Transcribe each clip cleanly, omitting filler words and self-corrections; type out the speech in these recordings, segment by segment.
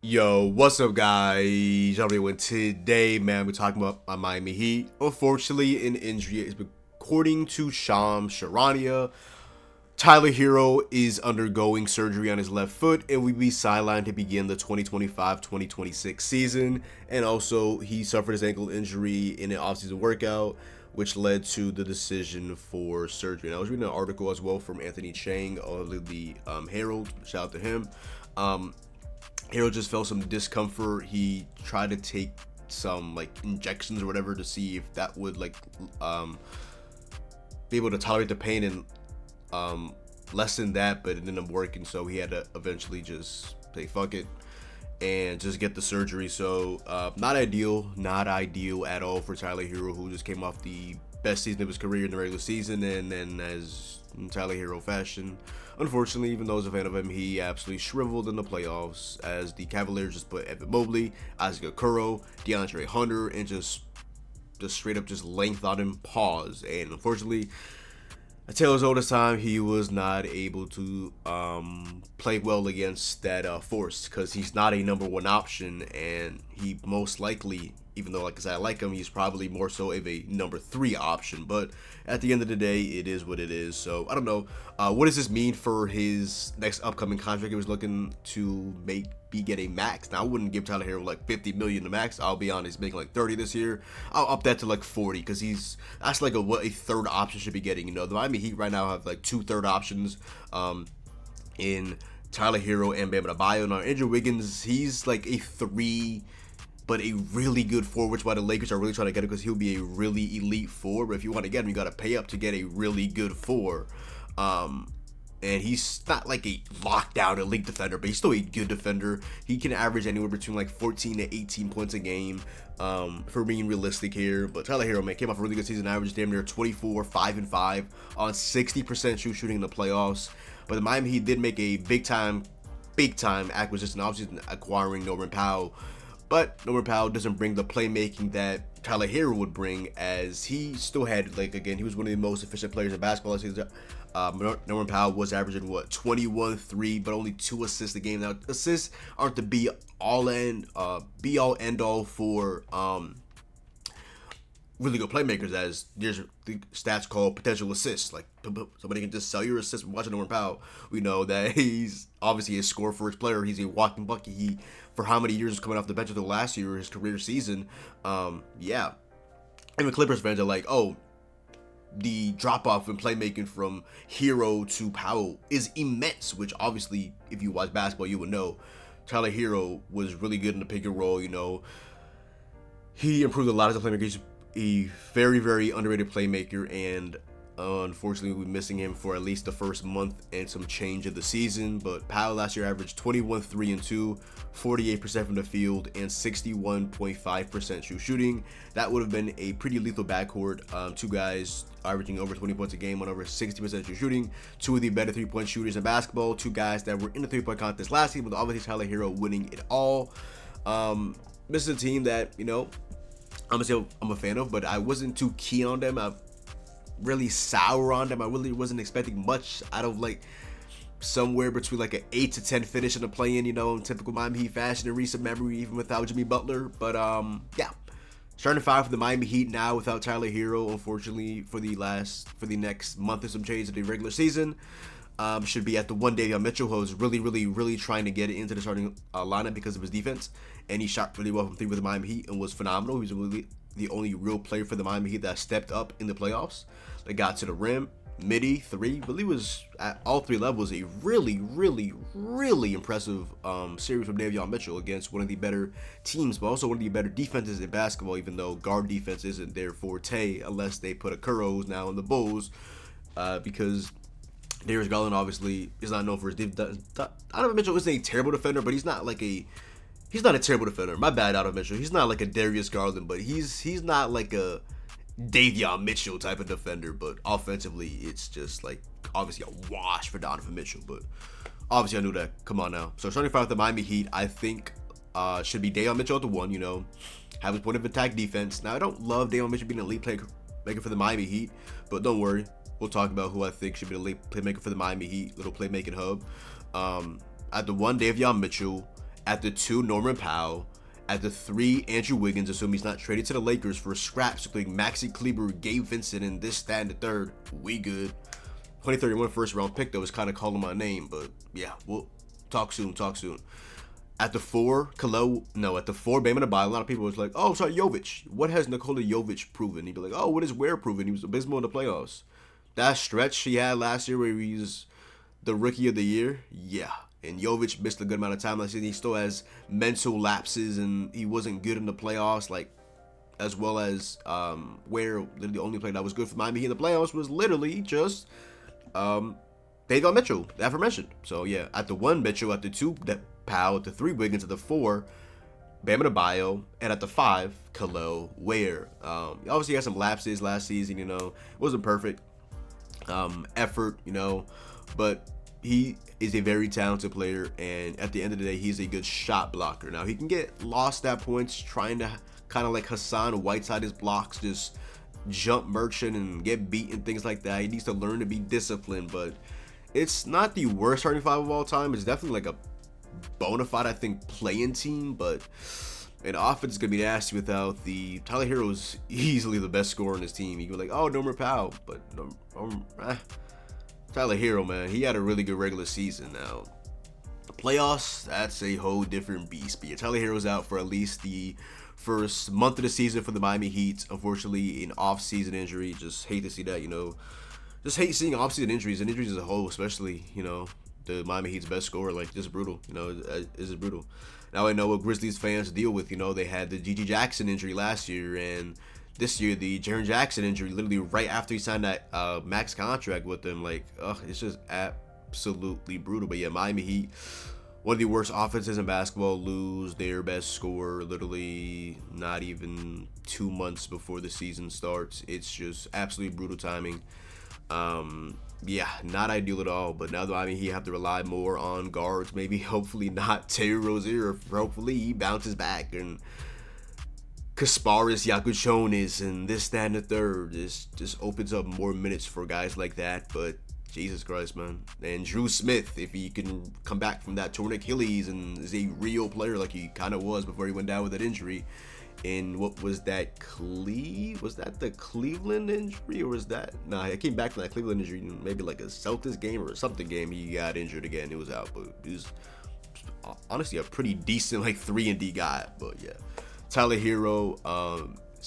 Yo, what's up, guys? Everyone, today, man, we're talking about my Miami Heat. Unfortunately, an injury is according to Shams Charania. Tyler Herro is undergoing surgery on his left foot and will be sidelined to begin the 2025-2026 season. And also, he suffered his ankle injury in an offseason workout, which led to the decision for surgery. And I was reading an article as well from Anthony Chang of the Herald. Shout out to him. Herro just felt some discomfort. He tried to take some injections or whatever to see if that would be able to tolerate the pain and lessen that, but it ended up working. So he had to eventually just say fuck it and just get the surgery. So not ideal at all for Tyler Herro, who just came off the best season of his career in the regular season, and then as in Tyler Herro fashion, unfortunately, even though I was a fan of him, he absolutely shriveled in the playoffs as the Cavaliers just put Evan Mobley, Isaac Okoro, DeAndre Hunter, and just straight up just length on him, pause. And unfortunately, at Taylor's oldest time, he was not able to play well against that force, because he's not a number one option, and he most likely, even though like I said I like him, he's probably more so of a number three option. But at the end of the day, it is what it is. So I don't know. What does this mean for his next upcoming contract? He was looking to get a max. Now I wouldn't give Tyler Herro like 50 million to max. I'll be honest, making like 30 this year. I'll up that to like 40, because that's like what a third option should be getting. You know, the Miami Heat right now have like two third options in Tyler Herro and Bam Adebayo. Now Andrew Wiggins, he's like a three, but a really good four, which is why the Lakers are really trying to get him, because he'll be a really elite four. But if you want to get him, you got to pay up to get a really good four. And he's not like a lockdown elite defender, but he's still a good defender. He can average anywhere between like 14 to 18 points a game, for being realistic here. But Tyler Herro, man, came off a really good season, averaged damn near 24, 5-5 on 60% shooting in the playoffs. But the Miami Heat did make a big time acquisition, obviously acquiring Norman Powell. But Norman Powell doesn't bring the playmaking that Tyler Herro would bring, as he still had, he was one of the most efficient players in basketball last season. Norman Powell was averaging 21-3, but only 2 assists a game. Now assists aren't the be all end all for really good playmakers, as there's the stats called potential assists. Like, somebody can just sell your assists. Watching Norman Powell, we know that he's obviously a score first player. He's a walking bucket. He, for how many years, was coming off the bench until last year, his career season. Yeah, even Clippers fans are like, oh, the drop off in playmaking from Herro to Powell is immense, which obviously, if you watch basketball, you would know. Tyler Herro was really good in the pick and roll. You know, he improved a lot as a playmaker. He's a very, very underrated playmaker, and unfortunately, we're missing him for at least the first month and some change of the season. But Powell last year averaged 21, 3 and 2, 48% from the field, and 61.5% shooting. That would have been a pretty lethal backcourt. Two guys averaging over 20 points a game on over 60% shooting. Two of the better three-point shooters in basketball. Two guys that were in the three-point contest last season, with obviously Tyler Herro winning it all. This is a team that, you know, I'm a fan of, but I wasn't too keen on them. I'm really sour on them. I really wasn't expecting much out of somewhere between an 8 to 10 finish in the play-in, you know, in typical Miami Heat fashion in recent memory, even without Jimmy Butler. But yeah, starting to fire for the Miami Heat now without Tyler Herro, unfortunately, for the next month or some change of the regular season. Should be at the one Davion Mitchell, who was really trying to get it into the starting lineup because of his defense, and he shot really well from three with the Miami Heat and was phenomenal. He was really the only real player for the Miami Heat that stepped up in the playoffs. They got to the rim, midi, three. Really was at all three levels a really impressive series from Davion Mitchell against one of the better teams, but also one of the better defenses in basketball. Even though guard defense isn't their forte, unless they put Okoro, who's now in the Bulls, because Darius Garland obviously is not known for his defense. Donovan Mitchell isn't a terrible defender, but he's not a terrible defender. My bad, Donovan Mitchell. He's not like a Darius Garland, but he's not like a Davion Mitchell type of defender. But offensively, it's just obviously a wash for Donovan Mitchell. But obviously, I knew that. Come on now. So starting five with the Miami Heat, I think should be Davion Mitchell at the one. You know, have his point of attack defense. Now I don't love Davion Mitchell being an elite playmaker for the Miami Heat, but don't worry. We'll talk about who I think should be the late playmaker for the Miami Heat, little playmaking hub. At the one, Davion Mitchell. At the 2, Norman Powell. At the 3, Andrew Wiggins, assuming he's not traded to the Lakers for scraps, including Maxi Kleber, Gabe Vincent, and this, that, and the third. We good. 2031 first round pick, though, is kind of calling my name, but yeah, we'll talk soon. At the 4, at the 4, Bam Adebayo. A lot of people was like, oh, sorry, Jovic. What has Nikola Jovic proven? He'd be like, oh, what has Ware proven? He was abysmal in the playoffs. That stretch he had last year where he was the rookie of the year, yeah. And Jovic missed a good amount of time last season. He still has mental lapses, and he wasn't good in the playoffs, like as well as Ware. The only player that was good for Miami Heat in the playoffs was literally just Davion Mitchell, the aforementioned. So yeah, at the 1, Mitchell. At the 2, Powell. At the 3, Wiggins. At the 4, Bam Adebayo. And at the 5, Khalil Ware. Obviously, he had some lapses last season. You know, wasn't perfect effort. You know, but he is a very talented player, and at the end of the day, he's a good shot blocker. Now, he can get lost at points trying to kind of like Hassan Whiteside his blocks, just jump merchant and get beat and things like that. He needs to learn to be disciplined, but it's not the worst starting 5 of all time. It's definitely like a bona fide, I think, playing team, but an offense is going to be nasty without the Tyler Herro is easily the best scorer in his team. You go like, oh, Norman Powell, but Tyler Herro, man, he had a really good regular season. Now, the playoffs, that's a whole different beast. But yeah, Tyler Herro's out for at least the first month of the season for the Miami Heat. Unfortunately, an off-season injury. Just hate to see that, you know. Just hate seeing off-season injuries and injuries as a whole, especially, you know, the Miami Heat's best scorer. Like, just brutal, you know, it's just brutal. Now I know what Grizzlies fans deal with. You know, they had the G.G. Jackson injury last year, and this year, the Jaren Jackson injury, literally right after he signed that max contract with them. Like, it's just absolutely brutal. But yeah, Miami Heat, one of the worst offenses in basketball, lose their best scorer literally not even 2 months before the season starts. It's just absolutely brutal timing. Yeah, not ideal at all. But now, Miami Heat have to rely more on guards. Maybe, hopefully not Terry Rozier. Hopefully he bounces back and Kasparis, Yakuchonis, and this, that, and the third. Just opens up more minutes for guys like that. But Jesus Christ, man. And Drew Smith, if he can come back from that torn Achilles and is a real player like he kind of was before he went down with that injury. And what was that? Was that the Cleveland injury, or was that? Nah, he came back from that Cleveland injury, maybe like a Celtics game or something game. He got injured again. He was out, but he was honestly a pretty decent like 3-and-D guy. But yeah. Tyler Herro,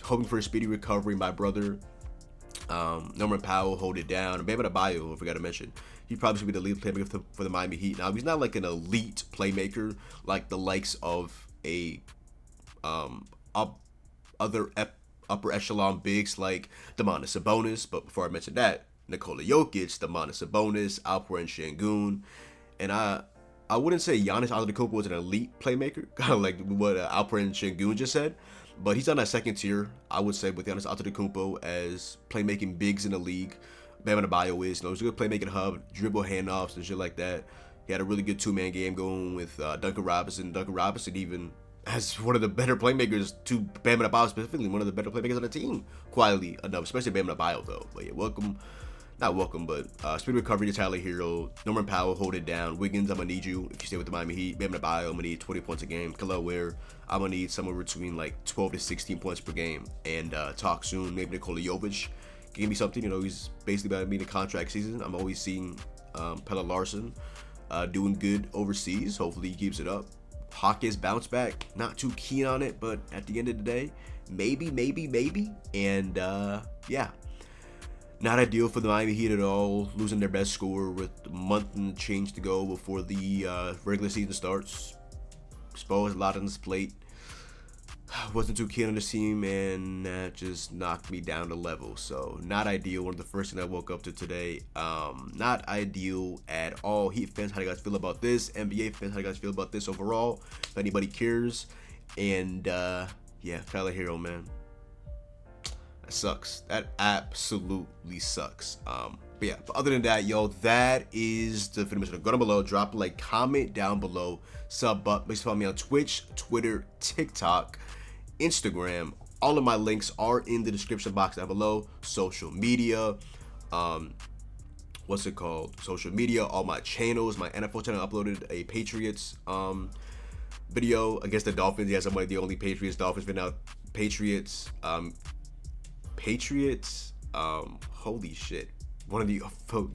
hoping for a speedy recovery. My brother, Norman Powell, hold it down. And Bam Adebayo, I forgot to mention, he probably should be the lead playmaker for the Miami Heat. Now, he's not like an elite playmaker like the likes of a upper echelon bigs like Domantas Sabonis. But before I mention that, Nikola Jokic, Domantas Sabonis, Alperen Şengün, and I wouldn't say Giannis Antetokounmpo was an elite playmaker, kind of like what Alperen Şengün just said, but he's on that second tier, I would say, with Giannis Antetokounmpo as playmaking bigs in the league. Bam Adebayo is, you know, he's a good playmaking hub, dribble handoffs and shit like that. He had a really good 2-man game going with Duncan Robinson. Duncan Robinson even as one of the better playmakers to Bam Adebayo, specifically one of the better playmakers on the team, quietly enough, especially Bam Adebayo though. But yeah, not welcome, but speed recovery to Tyler Herro. Norman Powell, hold it down. Wiggins, I'm gonna need you if you stay with the Miami Heat. Bam Adebayo, I'm gonna need 20 points a game. Khalil Ware, I'm gonna need somewhere between like 12 to 16 points per game. And talk soon, maybe Nikola Jovic can give me something. You know, he's basically about to be in a contract season. I'm always seeing Pelle Larsson doing good overseas. Hopefully he keeps it up. Hawkins bounce back, not too keen on it, but at the end of the day, maybe. And yeah, not ideal for the Miami Heat at all, losing their best scorer with a month and change to go before the regular season starts. Spo has a lot on his plate. Wasn't too keen on this team, and that just knocked me down to level. So not ideal. One of the first things I woke up to today. Not ideal at all. Heat fans, how do you guys feel about this? NBA fans, how do you guys feel about this overall? If anybody cares. And yeah, Tyler Herro, man, that sucks. That absolutely sucks. But yeah, but other than that, yo, that is the finish. Go down below, drop a like, comment down below, sub up. Make sure to follow me on Twitch, Twitter, TikTok, Instagram. All of my links are in the description box down below. Social media, what's it called? Social media, all my channels. My NFL channel, I uploaded a Patriots video against the Dolphins. He has some of the only Patriots Dolphins been out. Patriots. Holy shit. One of the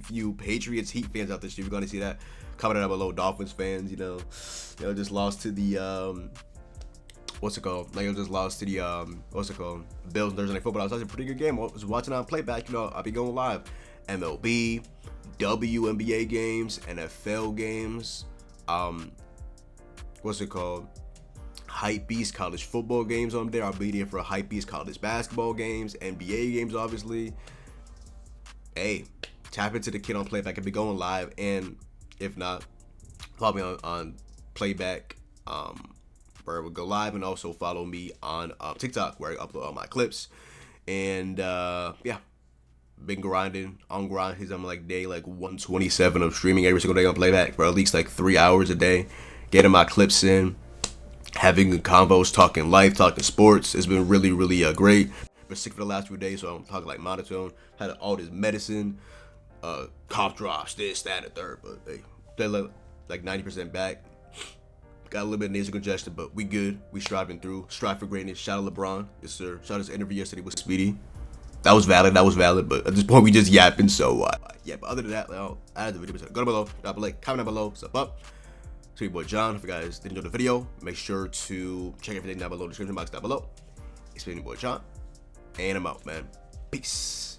few Patriots Heat fans out there. If you're gonna see that, comment down below. Dolphins fans, just lost to the just lost to the Bills Thursday Night Football. That was a pretty good game. I was watching on Playback. I'll be going live. MLB, WNBA games, NFL games. Hype Beast college football games on there. I'll be there for Hype Beast college basketball games, NBA games, obviously. Hey, tap into the kid on Playback. I'll be going live, and if not, follow me on Playback, where we'll go live, and also follow me on TikTok, where I upload all my clips. And yeah, been grinding on grind. I'm like day 127 of streaming every single day on Playback for at least 3 hours a day, getting my clips in, having good convos, talking life, talking sports. It's been really, really great. Been sick for the last few days, so I'm talking monotone. Had all this medicine, cough drops, this, that, and third. But hey, they're 90% back. Got a little bit of nasal congestion, but we good. We striving through. Strive for greatness. Shout out LeBron. Yes, sir. Shout out his interview yesterday with Speedy. That was valid. But at this point, we just yapping. So yeah. But other than that, I'll add the video. Go down below. Drop a like. Comment down below. What's up? So your boy John. If you guys didn't enjoy the video, make sure to check everything down below. Description box down below. It's been your boy John, and I'm out, man. Peace.